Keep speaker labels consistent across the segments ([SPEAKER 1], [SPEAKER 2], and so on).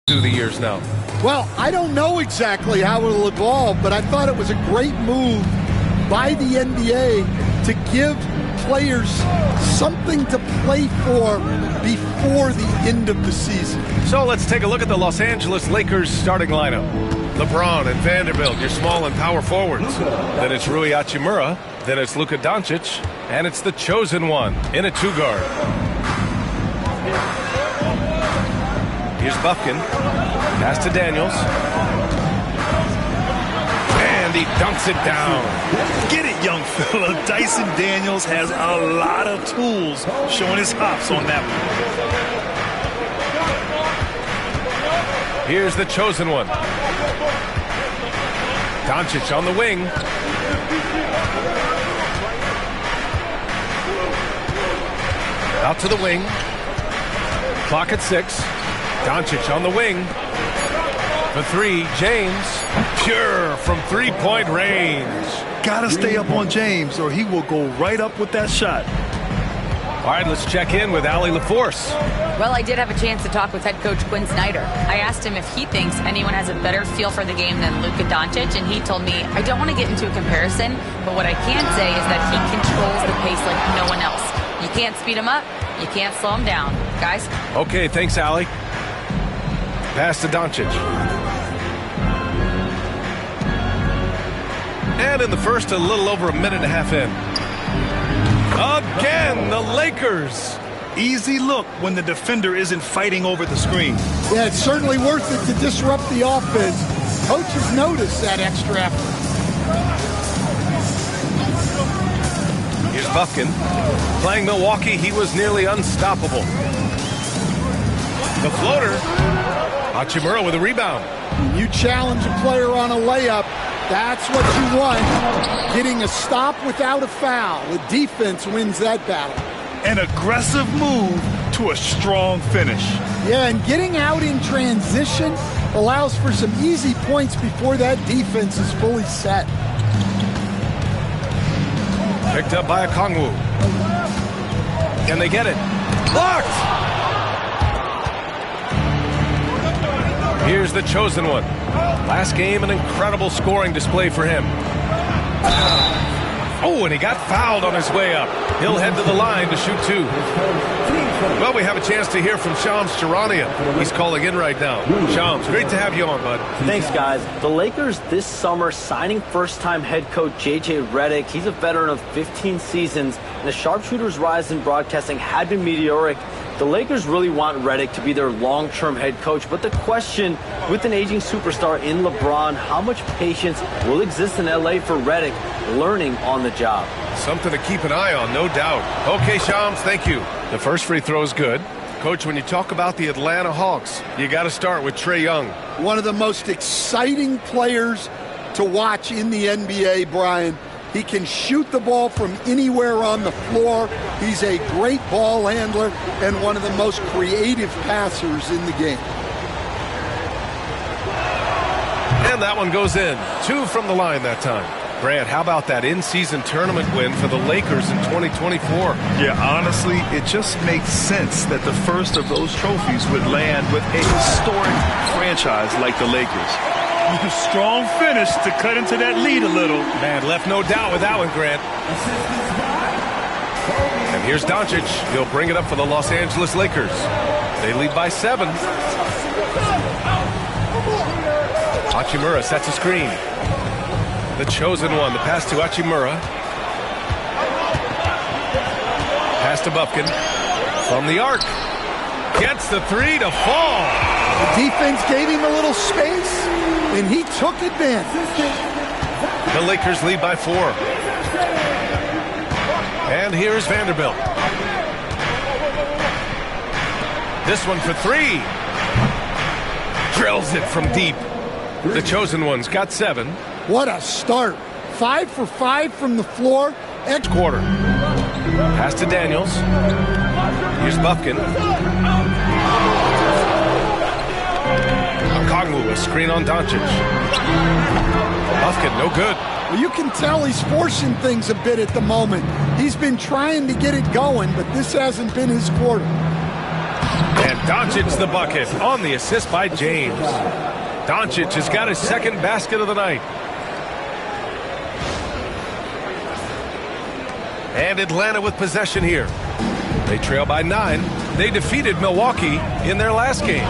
[SPEAKER 1] through the years now?
[SPEAKER 2] Well, I don't know exactly how it'll evolve, but I thought it was a great move by the NBA to give players something to play for before the end of the season.
[SPEAKER 1] So let's take a look at the Los Angeles Lakers starting lineup. LeBron and Vanderbilt, your small and power forwards. Then it's Rui Hachimura. Then it's Luka Doncic. And it's the chosen one in a two-guard. Here's Buffkin. Pass to Daniels. And he dunks it down.
[SPEAKER 3] Get it, young fella. Dyson Daniels has a lot of tools, showing his hops on that one.
[SPEAKER 1] Here's the chosen one. Doncic on the wing. Out to the wing. Clock at 6. Doncic on the wing. For 3, James. Pure from three-point range.
[SPEAKER 3] Gotta stay up on James or he will go right up with that shot.
[SPEAKER 1] All right, let's check in with Allie LaForce.
[SPEAKER 4] Well, I did have a chance to talk with head coach Quinn Snyder. I asked him if he thinks anyone has a better feel for the game than Luka Doncic, and he told me, I don't want to get into a comparison, but what I can say is that he controls the pace like no one else. You can't speed him up, you can't slow him down. Guys?
[SPEAKER 1] Okay, thanks, Allie. Pass to Doncic. And in the first, a little over a minute and a half in. Again, the Lakers.
[SPEAKER 3] Easy look when the defender isn't fighting over the screen.
[SPEAKER 2] Yeah, it's certainly worth it to disrupt the offense. Coaches notice that extra effort.
[SPEAKER 1] Here's Buffkin. Playing Milwaukee, he was nearly unstoppable. The floater. Hachimura with a rebound.
[SPEAKER 2] You challenge a player on a layup, that's what you want. Getting a stop without a foul. The defense wins that battle.
[SPEAKER 3] An aggressive move to a strong finish.
[SPEAKER 2] Yeah, and getting out in transition allows for some easy points before that defense is fully set.
[SPEAKER 1] Picked up by Okongwu. Can they get it? Blocked! Here's the chosen one. Last game, an incredible scoring display for him. Oh, and he got fouled on his way up. He'll head to the line to shoot 2. Well, we have a chance to hear from Shams Charania. He's calling in right now. Shams, great to have you on, bud.
[SPEAKER 5] Thanks, guys. The Lakers this summer signing first-time head coach J.J. Redick. He's a veteran of 15 seasons, and the sharpshooter's rise in broadcasting had been meteoric. The Lakers really want Redick to be their long-term head coach, but the question, with an aging superstar in LeBron, how much patience will exist in L.A. for Redick learning on the job?
[SPEAKER 1] Something to keep an eye on, no doubt. Okay, Shams, thank you. The first free throw is good. Coach, when you talk about the Atlanta Hawks, you got to start with Trae Young.
[SPEAKER 2] One of the most exciting players to watch in the NBA, Brian. He can shoot the ball from anywhere on the floor. He's a great ball handler and one of the most creative passers in the game.
[SPEAKER 1] And that one goes in. 2 from the line that time. Grant, how about that in-season tournament win for the Lakers in 2024?
[SPEAKER 3] Yeah, honestly, it just makes sense that the first of those trophies would land with a historic franchise like the Lakers. Strong finish to cut into that lead a little.
[SPEAKER 1] Man, left no doubt with that one, Grant. And here's Doncic. He'll bring it up for the Los Angeles Lakers. They lead by 7. Hachimura sets a screen. The chosen one. The pass to Hachimura. Pass to Buffkin. From the arc. Gets the 3 to fall.
[SPEAKER 2] The defense gave him a little space, and he took advantage.
[SPEAKER 1] The Lakers lead by 4. And here's Vanderbilt. This one for 3. Drills it from deep. The chosen one's got 7.
[SPEAKER 2] What a start. 5 for 5 from the floor.
[SPEAKER 1] Quarter. Pass to Daniels. Here's Buffkin. Okongwu, a screen on Doncic. Buffkin, no good.
[SPEAKER 2] Well, you can tell he's forcing things a bit at the moment. He's been trying to get it going, but this hasn't been his quarter.
[SPEAKER 1] And Doncic the bucket on the assist by James. Doncic has got his second basket of the night. And Atlanta with possession here. They trail by 9. They defeated Milwaukee in their last game.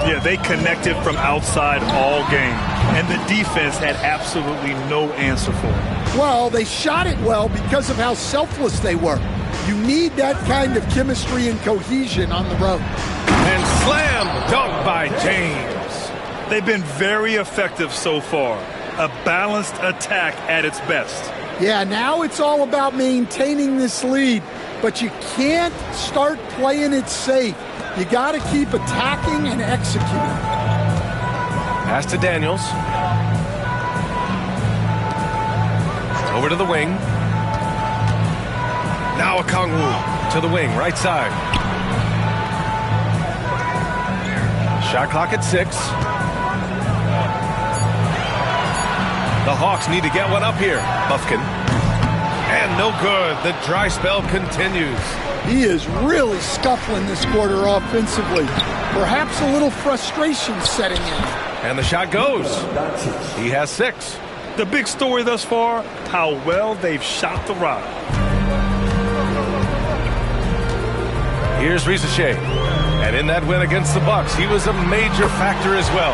[SPEAKER 3] Yeah, they connected from outside all game. And the defense had absolutely no answer for it.
[SPEAKER 2] Well, they shot it well because of how selfless they were. You need that kind of chemistry and cohesion on the road.
[SPEAKER 1] And slam dunk by James.
[SPEAKER 3] They've been very effective so far. A balanced attack at its best.
[SPEAKER 2] Yeah, now it's all about maintaining this lead, but you can't start playing it safe. You got to keep attacking and executing.
[SPEAKER 1] Pass to Daniels. Over to the wing. Now Okongwu to the wing, right side. Shot clock at 6. The Hawks need to get one up here. Buffkin. And no good. The dry spell continues.
[SPEAKER 2] He is really scuffling this quarter offensively. Perhaps a little frustration setting in.
[SPEAKER 1] And the shot goes. He has 6.
[SPEAKER 3] The big story thus far, how well they've shot the rock.
[SPEAKER 1] Here's Risache. And in that win against the Bucks, he was a major factor as well.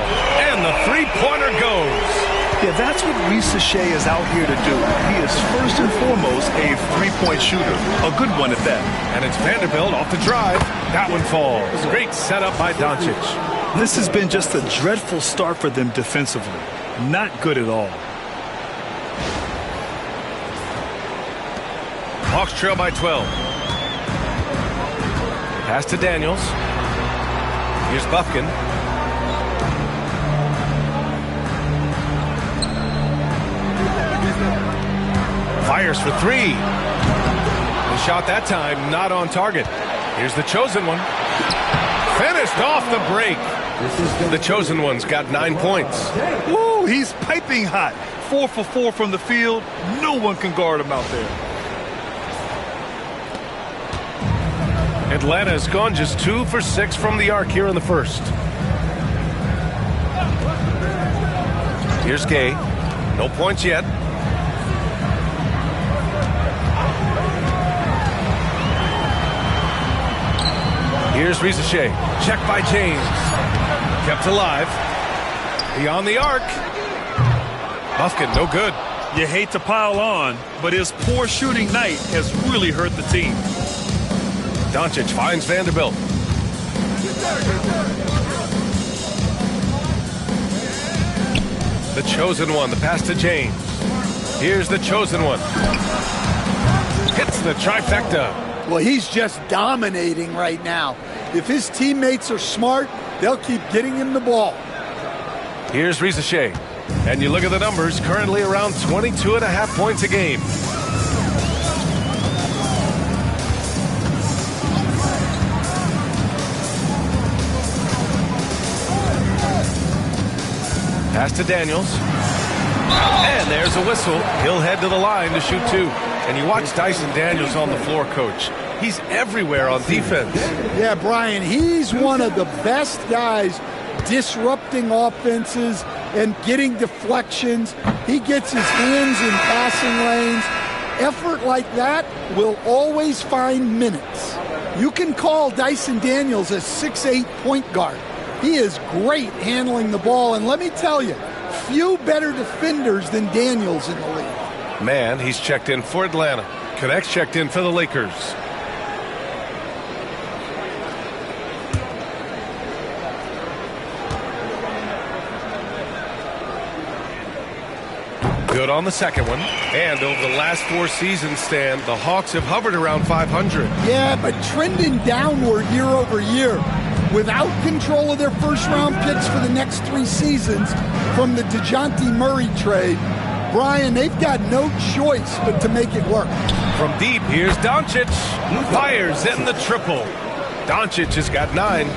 [SPEAKER 1] And the three-pointer goes.
[SPEAKER 3] Yeah, that's what Risache is out here to do. He is first and foremost a three-point shooter. A good one at that.
[SPEAKER 1] And it's Vanderbilt off the drive. That one falls. Great setup by Doncic.
[SPEAKER 3] This has been just a dreadful start for them defensively. Not good at all.
[SPEAKER 1] Hawks trail by 12. Pass to Daniels. Here's Buffkin. Fires for 3. The shot that time not on target. Here's the chosen one. Finished off the break. The chosen one's got 9 points.
[SPEAKER 3] Woo, he's piping hot. 4 for 4 from the field. No one can guard him out there.
[SPEAKER 1] Atlanta has gone just 2 for 6 from the arc here in the first. Here's Gay. No points yet. Here's Risache. Check by James. Kept alive. Beyond the arc. Buffkin, no good.
[SPEAKER 3] You hate to pile on, but his poor shooting night has really hurt the team.
[SPEAKER 1] Doncic finds Vanderbilt. The chosen one, the pass to James. Here's the chosen one. Hits the trifecta.
[SPEAKER 2] Well, he's just dominating right now. If his teammates are smart, they'll keep getting him the ball.
[SPEAKER 1] Here's Risache. And you look at the numbers, currently around 22.5 points a game. Pass to Daniels. And there's a whistle. He'll head to the line to shoot 2. And you watch Dyson Daniels on the floor, Coach. He's everywhere on defense.
[SPEAKER 2] Yeah, Brian, he's one of the best guys disrupting offenses and getting deflections. He gets his hands in passing lanes. Effort like that will always find minutes. You can call Dyson Daniels a 6'8" point guard. He is great handling the ball, and let me tell you, few better defenders than Daniels in the league.
[SPEAKER 1] Man, he's checked in for Atlanta. Connect's checked in for the Lakers. Good on the second one. And over the last 4 seasons, Stan, the Hawks have hovered around 500.
[SPEAKER 2] Yeah, but trending downward year over year. Without control of their first-round picks for the next 3 seasons from the DeJounte Murray trade, Brian, they've got no choice but to make it work.
[SPEAKER 1] From deep, here's Doncic. Fires in the triple. Doncic has got 9.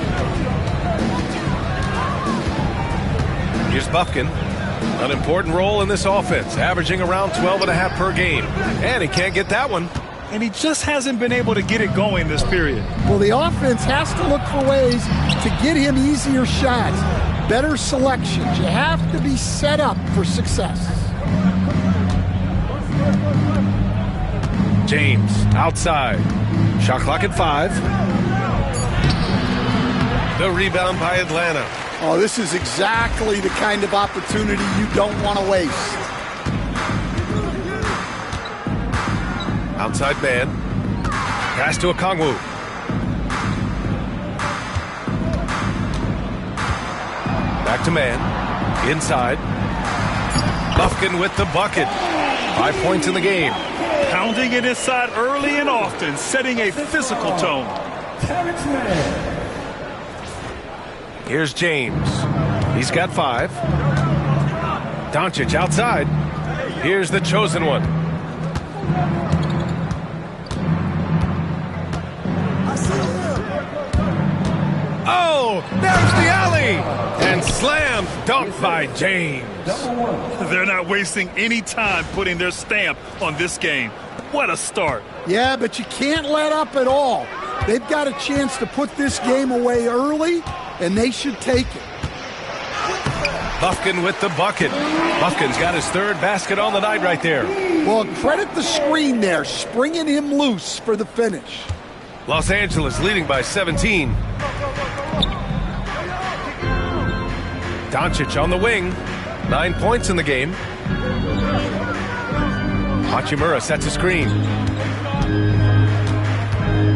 [SPEAKER 1] Here's Buffkin. An important role in this offense, averaging around 12.5 per game. And he can't get that one.
[SPEAKER 3] and he just hasn't been able to get it going this period.
[SPEAKER 2] Well, the offense has to look for ways to get him easier shots, better selections. You have to be set up for success.
[SPEAKER 1] James outside. Shot clock at 5. The rebound by Atlanta.
[SPEAKER 2] Oh, this is exactly the kind of opportunity you don't want to waste.
[SPEAKER 1] Outside man. Pass to Okongwu. Back to man. Inside. Lufkin with the bucket. 5 points in the game.
[SPEAKER 3] Pounding it inside early and often, setting a physical tone.
[SPEAKER 1] Here's James. He's got 5. Doncic outside. Here's the chosen one. Oh, there's the alley! And slam dunk by James.
[SPEAKER 3] They're not wasting any time putting their stamp on this game. What a start.
[SPEAKER 2] Yeah, but you can't let up at all. They've got a chance to put this game away early, and they should take it.
[SPEAKER 1] Lufkin with the bucket. Lufkin's got his 3rd basket on the night right there.
[SPEAKER 2] Well, credit the screen there, springing him loose for the finish.
[SPEAKER 1] Los Angeles leading by 17. Doncic on the wing. 9 points in the game. Hachimura sets a screen.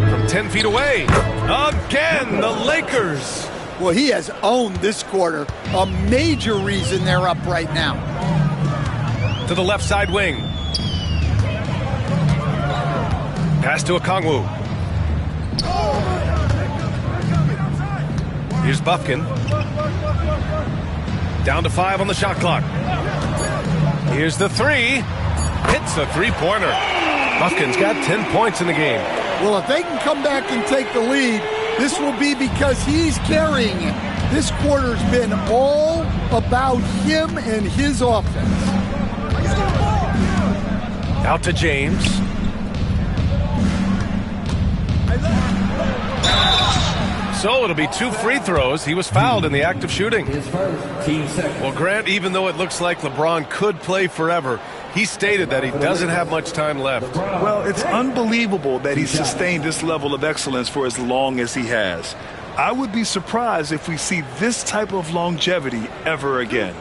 [SPEAKER 1] From 10 feet away. Again, the Lakers.
[SPEAKER 2] Well, he has owned this quarter. A major reason they're up right now.
[SPEAKER 1] To the left side wing. Pass to Okongwu. Here's Bufkin. Down to 5 on the shot clock. Here's the 3. Hits a 3-pointer. Bufkin's got 10 points in the game.
[SPEAKER 2] Well, if they can come back and take the lead, this will be because he's carrying it. This quarter's been all about him and his offense.
[SPEAKER 1] Out to James. So it'll be 2 free throws. He was fouled in the act of shooting. Well, Grant, even though it looks like LeBron could play forever, he stated that he doesn't have much time left.
[SPEAKER 3] Well, it's unbelievable that he's sustained this level of excellence for as long as he has. I would be surprised if we see this type of longevity ever again.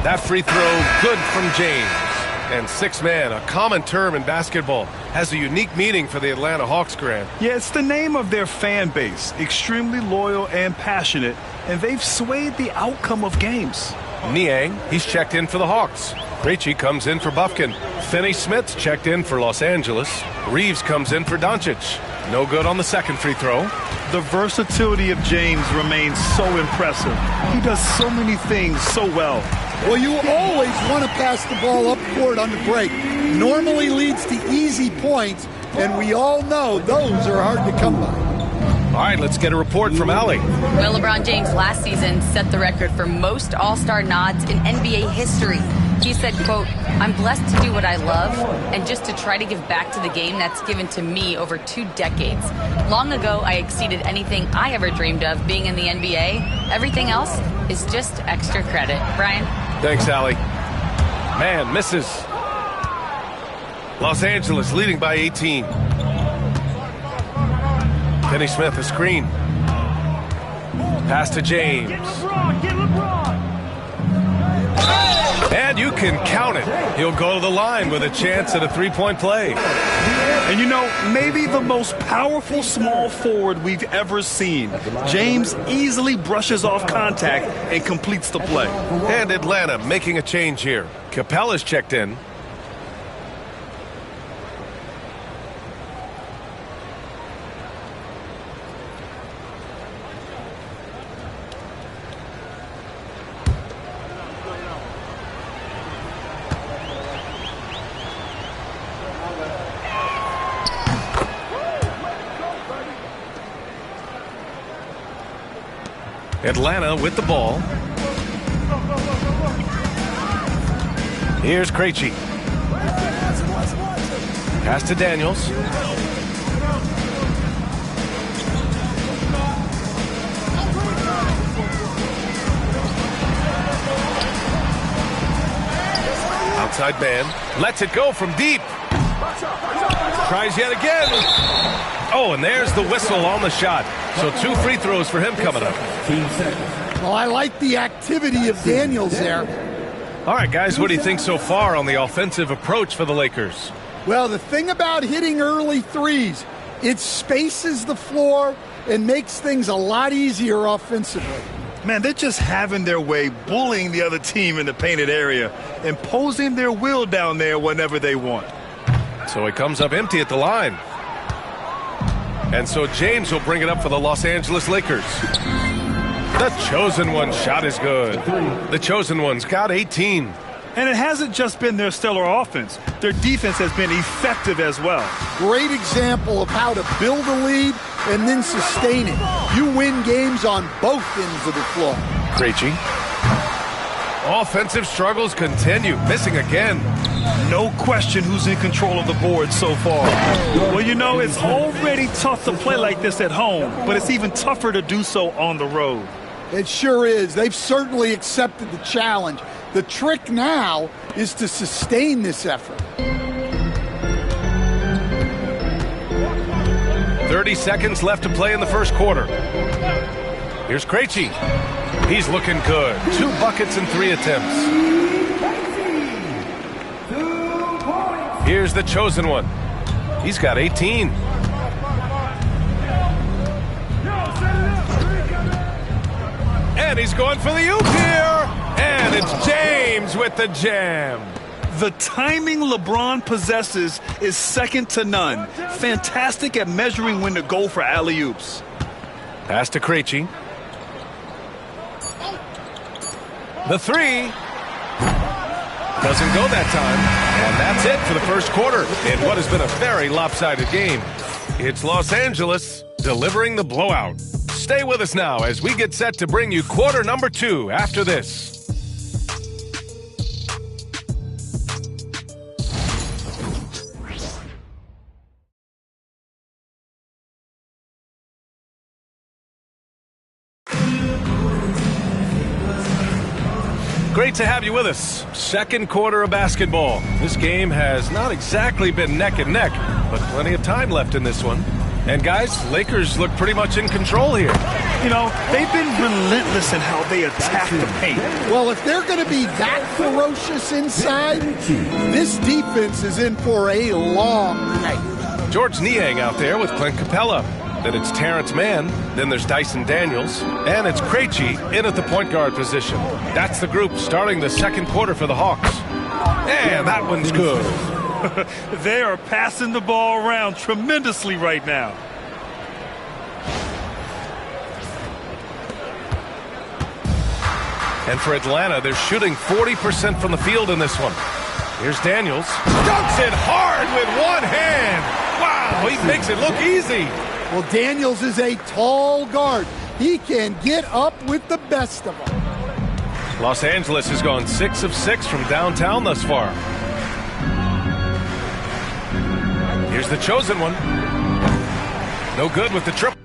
[SPEAKER 1] That free throw, good from James. And 6-man, a common term in basketball, has a unique meaning for the Atlanta Hawks, Grant.
[SPEAKER 3] Yeah, it's the name of their fan base, extremely loyal and passionate, and they've swayed the outcome of games.
[SPEAKER 1] Niang, he's checked in for the Hawks. Krejci comes in for Bufkin. Finney-Smith's checked in for Los Angeles. Reeves comes in for Doncic. No good on the second free throw.
[SPEAKER 3] The versatility of James remains so impressive. He does so many things so well.
[SPEAKER 2] Well, you always want to pass the ball up court on the break. Normally leads to easy points, and we all know those are hard to come by.
[SPEAKER 1] All right, let's get a report from Allie.
[SPEAKER 4] Well, LeBron James last season set the record for most All-Star nods in NBA history. He said, quote, "I'm blessed to do what I love and just to try to give back to the game that's given to me over 2 decades. Long ago, I exceeded anything I ever dreamed of being in the NBA. Everything else is just extra credit." Brian?
[SPEAKER 1] Thanks, Allie. Man, misses. Los Angeles leading by 18. Finney-Smith, a screen. Pass to James. And you can count it. He'll go to the line with a chance at a 3-point play.
[SPEAKER 3] And you know, maybe the most powerful small forward we've ever seen. James easily brushes off contact and completes the play.
[SPEAKER 1] And Atlanta making a change here. Capella's checked in. Atlanta with the ball. Here's Krejci. Pass to Daniels. Outside man. Lets it go from deep. Tries yet again. Oh, and there's the whistle on the shot. So 2 free throws for him coming up.
[SPEAKER 2] Well, I like the activity of Daniels there.
[SPEAKER 1] All right, guys, what do you think so far on the offensive approach for the Lakers?
[SPEAKER 2] Well, the thing about hitting early threes, it spaces the floor and makes things a lot easier offensively.
[SPEAKER 3] Man, they're just having their way, bullying the other team in the painted area, imposing their will down there whenever they want.
[SPEAKER 1] So he comes up empty at the line. And so James will bring it up for the Los Angeles Lakers. The chosen one shot is good. The chosen one's got 18.
[SPEAKER 3] And it hasn't just been their stellar offense. Their defense has been effective as well.
[SPEAKER 2] Great example of how to build a lead and then sustain it. You win games on both ends of the floor.
[SPEAKER 1] Krejci. Offensive struggles continue. Missing again.
[SPEAKER 3] No question who's in control of the board so far. Well, you know, it's already tough to play like this at home, but it's even tougher to do so on the road.
[SPEAKER 2] It sure is. They've certainly accepted the challenge. The trick now is to sustain this effort.
[SPEAKER 1] 30 seconds left to play in the first quarter. Here's Krejci. He's looking good. 2 buckets and 3 attempts. Here's the chosen one. He's got 18. And he's going for the oop here. And it's James with the jam.
[SPEAKER 3] The timing LeBron possesses is second to none. Fantastic at measuring when to go for alley-oops.
[SPEAKER 1] Pass to Krejci. The 3 doesn't go that time. And that's it for the first quarter in what has been a very lopsided game. It's Los Angeles delivering the blowout. Stay with us now as we get set to bring you quarter number 2 after this. Great to have you with us. Second quarter of basketball. This game has not exactly been neck and neck, but plenty of time left in this one. And guys, Lakers look pretty much in control here.
[SPEAKER 3] You know, they've been relentless in how they attack the paint.
[SPEAKER 2] Well, if they're going to be that ferocious inside, this defense is in for a long night.
[SPEAKER 1] George Niang out there with Clint Capella. Then it's Terrence Mann. Then there's Dyson Daniels. And it's Krejci in at the point guard position. That's the group starting the second quarter for the Hawks. And that one's good.
[SPEAKER 3] They are passing the ball around tremendously right now.
[SPEAKER 1] And for Atlanta, they're shooting 40% from the field in this one. Here's Daniels. Dunks it hard with one hand. Wow, he makes it look easy.
[SPEAKER 2] Well, Daniels is a tall guard. He can get up with the best of them.
[SPEAKER 1] Los Angeles has gone 6 of 6 from downtown thus far. Here's the chosen one. No good with the triple.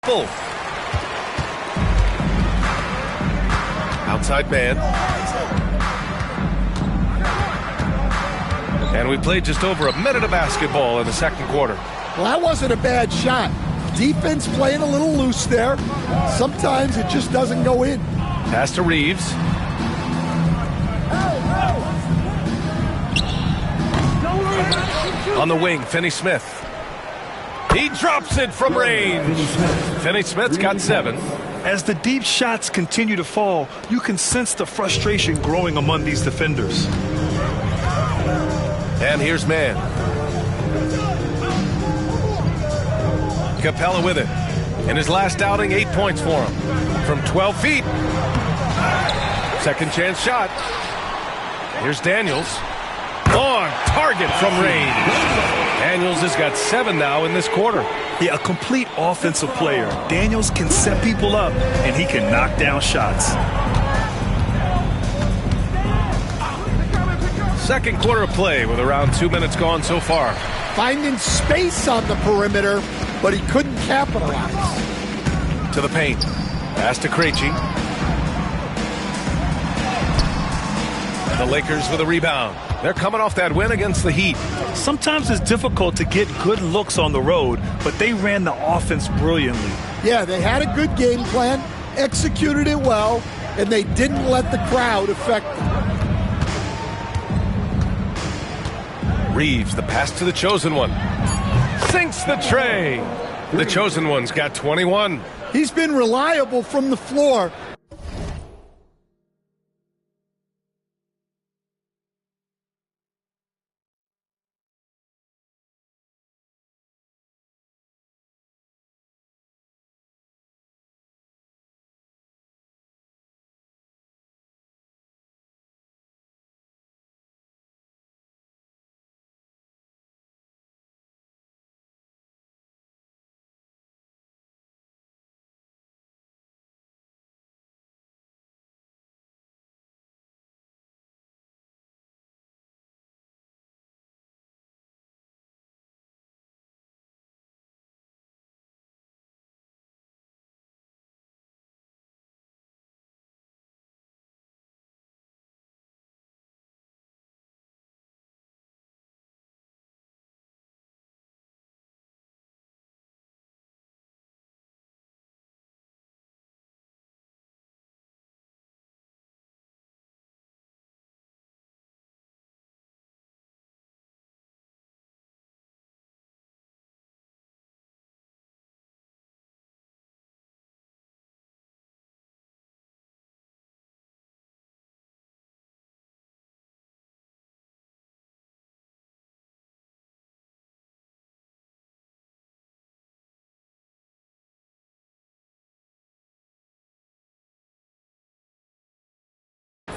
[SPEAKER 1] triple. Outside man. And we played just over a minute of basketball in the second quarter.
[SPEAKER 2] Well, that wasn't a bad shot. Defense playing a little loose there. Sometimes it just doesn't go in.
[SPEAKER 1] Pass to Reeves. On the wing, Finney-Smith. He drops it from range. Finney-Smith's got 7.
[SPEAKER 3] As the deep shots continue to fall, you can sense the frustration growing among these defenders.
[SPEAKER 1] And here's man. Capella with it. In his last outing, 8 points for him. From 12 feet. Second chance shot. Here's Daniels. On target from range. Daniels has got 7 now in this quarter.
[SPEAKER 3] Yeah, a complete offensive player. Daniels can set people up, and he can knock down shots.
[SPEAKER 1] Second quarter of play with around 2 minutes gone so far.
[SPEAKER 2] Finding space on the perimeter, but he couldn't capitalize.
[SPEAKER 1] To the paint. Pass to Krejci. The Lakers with a rebound. They're coming off that win against the Heat.
[SPEAKER 3] Sometimes it's difficult to get good looks on the road, but they ran the offense brilliantly.
[SPEAKER 2] Yeah, they had a good game plan, executed it well, and they didn't let the crowd affect them.
[SPEAKER 1] Reeves, the pass to the chosen one. Sinks the tray. The chosen one's got 21.
[SPEAKER 2] He's been reliable from the floor.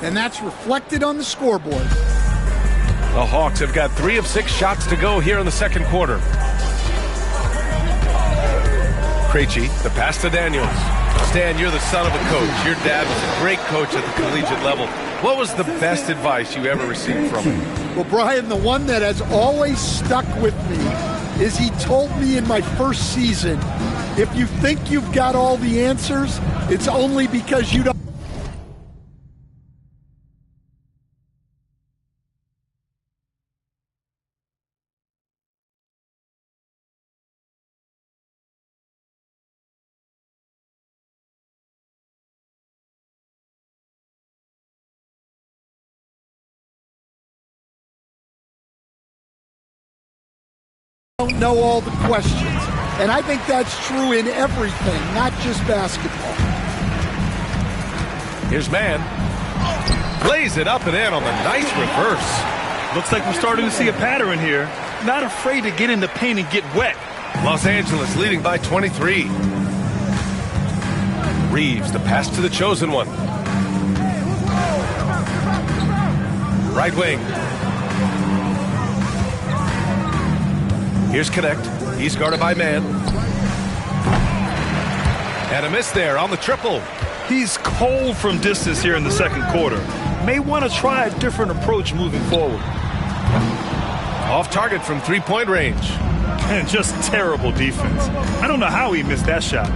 [SPEAKER 2] And that's reflected on the scoreboard.
[SPEAKER 1] The Hawks have got 3 of 6 shots to go here in the second quarter. Krejci, the pass to Daniels. Stan, you're the son of a coach. Your dad was a great coach at the collegiate level. What was the best advice you ever received from him?
[SPEAKER 2] Well, Brian, the one that has always stuck with me is he told me in my first season, if you think you've got all the answers, it's only because you don't. Don't know all the questions. And I think that's true in everything, not just basketball.
[SPEAKER 1] Here's man. Lays it up and in on the nice reverse.
[SPEAKER 3] Looks like we're starting to see a pattern here. Not afraid to get in the paint and get wet.
[SPEAKER 1] Los Angeles leading by 23. Reeves, the pass to the chosen one. Right wing. Here's Connect. He's guarded by man. And a miss there on the triple.
[SPEAKER 3] He's cold from distance here in the second quarter. May want to try a different approach moving forward.
[SPEAKER 1] Off target from 3-point range.
[SPEAKER 3] And just terrible defense. I don't know how he missed that shot.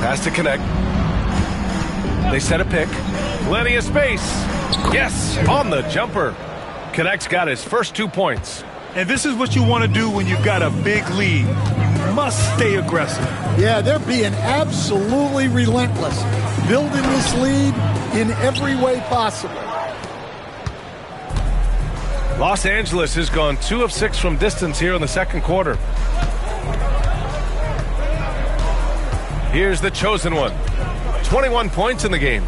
[SPEAKER 1] Pass to connect. They set a pick. Plenty of space. Yes, on the jumper. Connect's got his first 2 points.
[SPEAKER 3] And this is what you want to do when you've got a big lead. You must stay aggressive.
[SPEAKER 2] Yeah, they're being absolutely relentless, building this lead in every way possible.
[SPEAKER 1] Los Angeles has gone 2 of 6 from distance here in the second quarter. Here's the chosen one. 21 points in the game.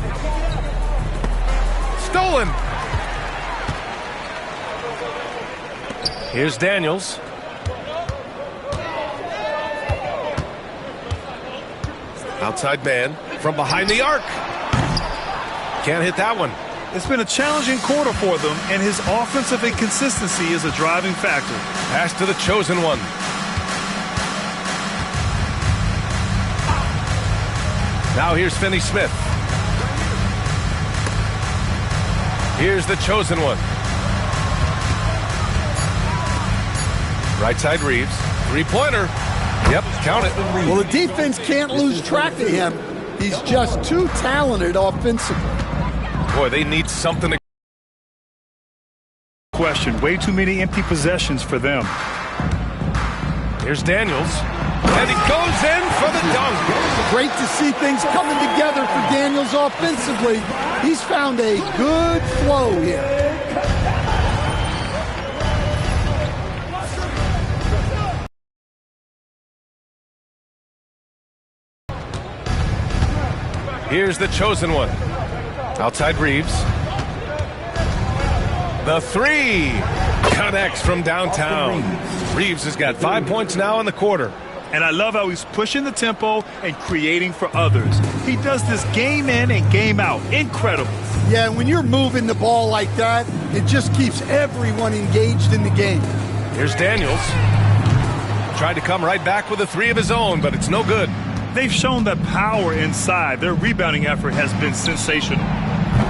[SPEAKER 1] Stolen. Here's Daniels. Outside man from behind the arc. Can't hit that one.
[SPEAKER 3] It's been a challenging quarter for them, and his offensive inconsistency is a driving factor.
[SPEAKER 1] Pass to the chosen one. Now here's Finney Smith. Here's the chosen one. Right side Reeves. Three-pointer. Yep, count it.
[SPEAKER 2] Well, the defense can't lose track of him. He's just too talented offensively.
[SPEAKER 1] Boy, they need something to...
[SPEAKER 3] Question, way too many empty possessions for them.
[SPEAKER 1] Here's Daniels. And he goes in for the dunk.
[SPEAKER 2] Great to see things coming together for Daniels offensively. He's found a good flow here.
[SPEAKER 1] Here's the chosen one. Outside Reeves. The three connects from downtown. Reeves has got 5 points now in the quarter.
[SPEAKER 3] And I love how he's pushing the tempo and creating for others. He does this game in and game out. Incredible.
[SPEAKER 2] Yeah, when you're moving the ball like that, it just keeps everyone engaged in the game.
[SPEAKER 1] Here's Daniels. Tried to come right back with a three of his own, but it's no good.
[SPEAKER 3] They've shown the power inside. Their rebounding effort has been sensational.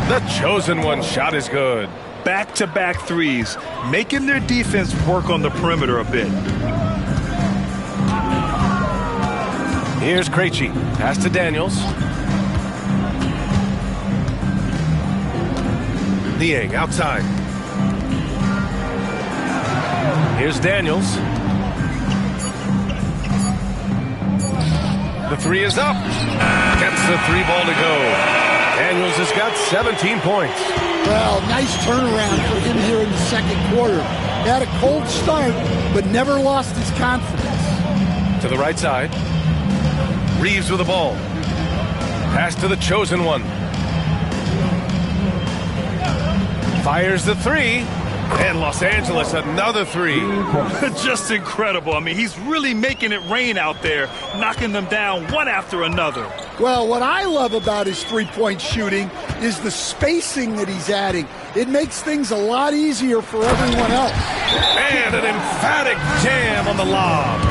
[SPEAKER 1] The chosen one shot is good.
[SPEAKER 3] Back-to-back threes, making their defense work on the perimeter a bit.
[SPEAKER 1] Here's Krejci. Pass to Daniels. Niang outside. Here's Daniels. The three is up. Gets the three ball to go. Daniels has got 17 points.
[SPEAKER 2] Well, nice turnaround for him here in the second quarter. Had a cold start, but never lost his confidence.
[SPEAKER 1] To the right side. Reeves with the ball. Pass to the chosen one. Fires the three. And Los Angeles another three.
[SPEAKER 3] Just incredible. I mean, he's really making it rain out there, knocking them down one after another.
[SPEAKER 2] Well, what I love about his three-point shooting is the spacing that he's adding. It makes things a lot easier for everyone else.
[SPEAKER 1] And an emphatic jam on the lob.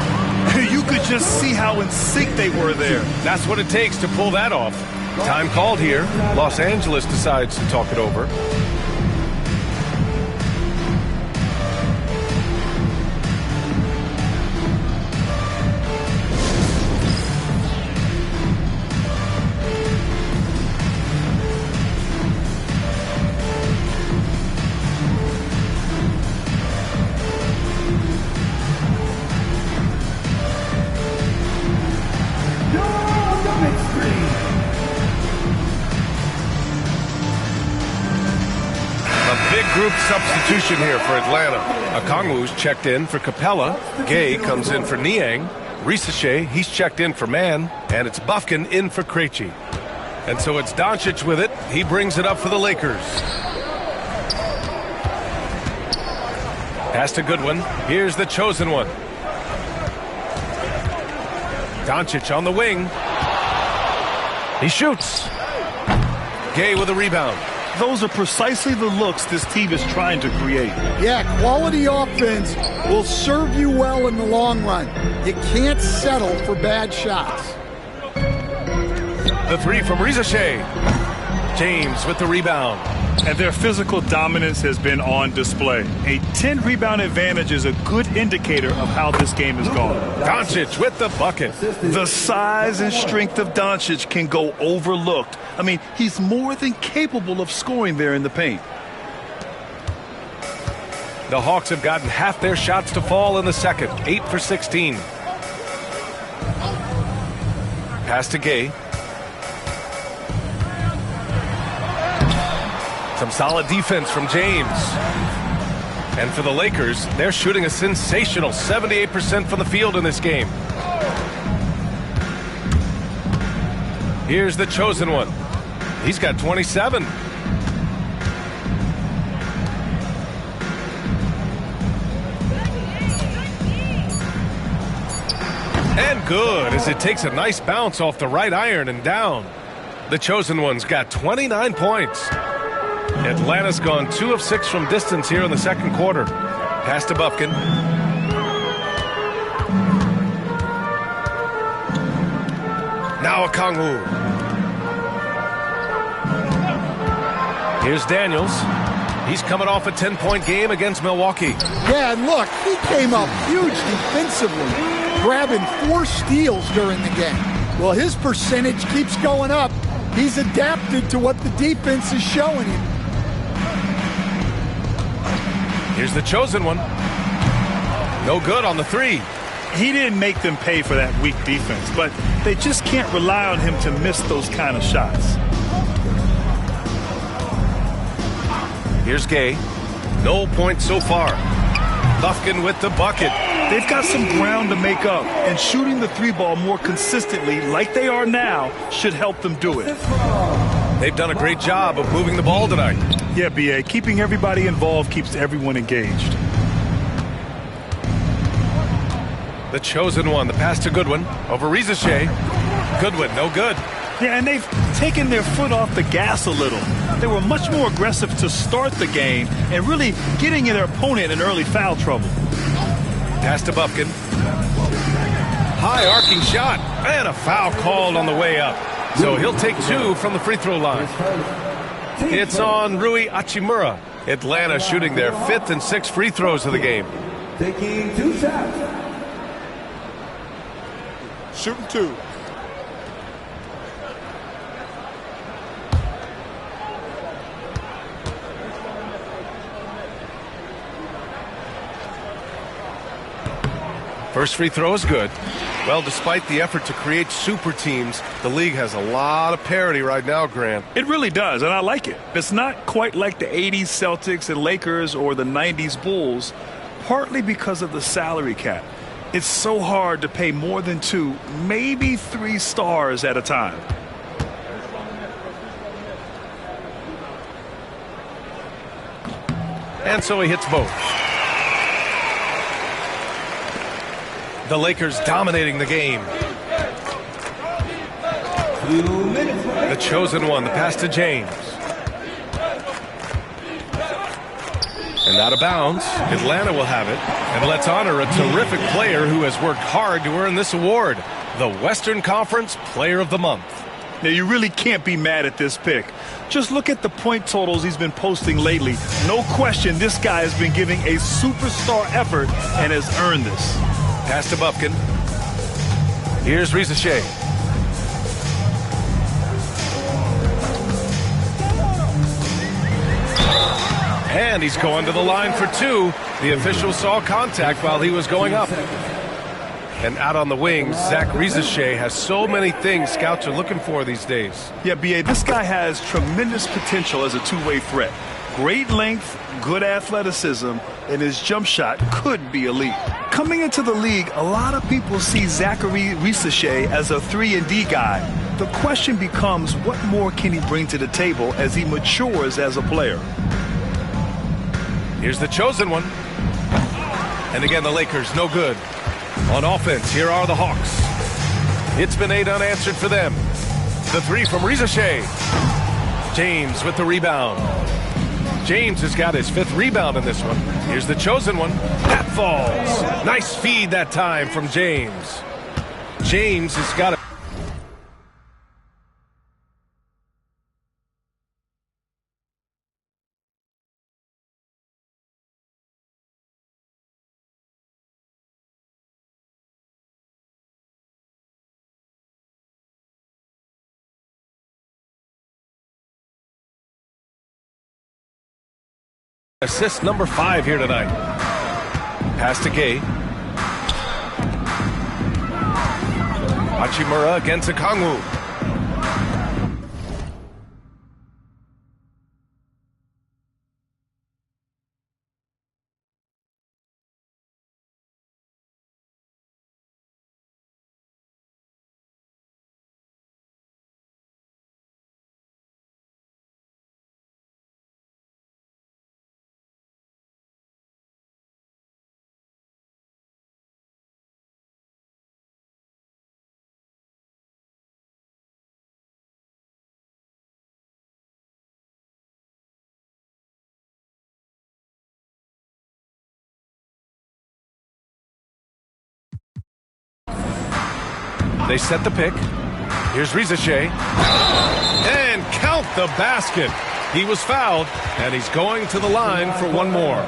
[SPEAKER 3] You could just see how in sync they were there.
[SPEAKER 1] That's what it takes to pull that off. Time called here. Los Angeles decides to talk it over. Group substitution here for Atlanta. Okongwu's checked in for Capella. Gay comes in for Niang. Risache, he's checked in for Mann. And it's Bufkin in for Krejci. And so it's Doncic with it. He brings it up for the Lakers. Pass to Goodwin. Here's the chosen one. Doncic on the wing. He shoots. Gay with a rebound.
[SPEAKER 3] Those are precisely the looks this team is trying to create.
[SPEAKER 2] Yeah, quality offense will serve you well in the long run. You can't settle for bad shots.
[SPEAKER 1] The three from Risache. James with the rebound.
[SPEAKER 3] And their physical dominance has been on display. A 10-rebound advantage is a good indicator of how this game is going.
[SPEAKER 1] Doncic with the bucket.
[SPEAKER 3] The size and strength of Doncic can go overlooked. I mean, he's more than capable of scoring there in the paint.
[SPEAKER 1] The Hawks have gotten half their shots to fall in the second. 8 for 16. Pass to Gay. Some solid defense from James. And for the Lakers, they're shooting a sensational 78% from the field in this game. Here's the chosen one. He's got 27. And good, as it takes a nice bounce off the right iron and down. The chosen one's got 29 points. Atlanta's gone 2 of 6 from distance here in the second quarter. Pass to Bufkin. Now Okongwu. Here's Daniels. He's coming off a 10-point game against Milwaukee.
[SPEAKER 2] Yeah, and look, he came up huge defensively, grabbing 4 steals during the game. Well, his percentage keeps going up. He's adapted to what the defense is showing him.
[SPEAKER 1] Here's the chosen one. No good on the 3.
[SPEAKER 3] He didn't make them pay for that weak defense, but they just can't rely on him to miss those kind of shots.
[SPEAKER 1] Here's Gay. No points so far. Bufkin with the bucket.
[SPEAKER 3] They've got some ground to make up, and shooting the 3-ball more consistently like they are now should help them do it.
[SPEAKER 1] They've done a great job of moving the ball tonight.
[SPEAKER 3] Yeah, B.A., keeping everybody involved keeps everyone engaged.
[SPEAKER 1] The chosen one, the pass to Goodwin over Rizachet. Goodwin, no good.
[SPEAKER 3] Yeah, and they've taken their foot off the gas a little. They were much more aggressive to start the game and really getting their opponent in early foul trouble.
[SPEAKER 1] Pass to Bufkin. High arcing shot, and a foul called on the way up. So he'll take 2 from the free throw line. It's on Rui Hachimura. Atlanta shooting their 5th and 6th free throws of the game.
[SPEAKER 6] Taking 2 shots.
[SPEAKER 2] Shooting 2.
[SPEAKER 1] First free throw is good. Well, despite the effort to create super teams, the league has a lot of parity right now, Grant.
[SPEAKER 3] It really does, and I like it. It's not quite like the 80s Celtics and Lakers or the 90s Bulls, partly because of the salary cap. It's so hard to pay more than 2, maybe 3 stars at a time.
[SPEAKER 1] And so he hits both. The Lakers dominating the game. The chosen one, the pass to James. And out of bounds, Atlanta will have it. And let's honor a terrific player who has worked hard to earn this award, the Western Conference Player of the Month.
[SPEAKER 3] Now, you really can't be mad at this pick. Just look at the point totals he's been posting lately. No question this guy has been giving a superstar effort and has earned this.
[SPEAKER 1] Pass to Bufkin. Here's Rizachet. And he's going to the line for 2. The official saw contact while he was going up. And out on the wings, Zach Rizachet has so many things scouts are looking for these days.
[SPEAKER 3] Yeah, B.A., this guy has tremendous potential as a two-way threat. Great length, good athleticism, and his jump shot could be elite. Coming into the league, a lot of people see Zachary Rizachet as a 3-and-D guy. The question becomes, what more can he bring to the table as he matures as a player?
[SPEAKER 1] Here's the chosen one. And again, the Lakers, no good. On offense, here are the Hawks. It's been 8 unanswered for them. The 3 from Rizachet. James with the rebound. James has got his 5th rebound in this one. Here's the chosen one. That falls. Nice feed that time from James. James has got a Assist number 5 here tonight. Pass to Gay. Hachimura against Okongwu. They set the pick. Here's Rizache. And count the basket. He was fouled, and he's going to the line for one more.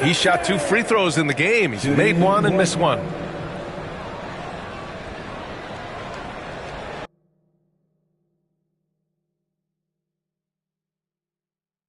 [SPEAKER 1] He shot 2 free throws in the game. He's made one and missed one.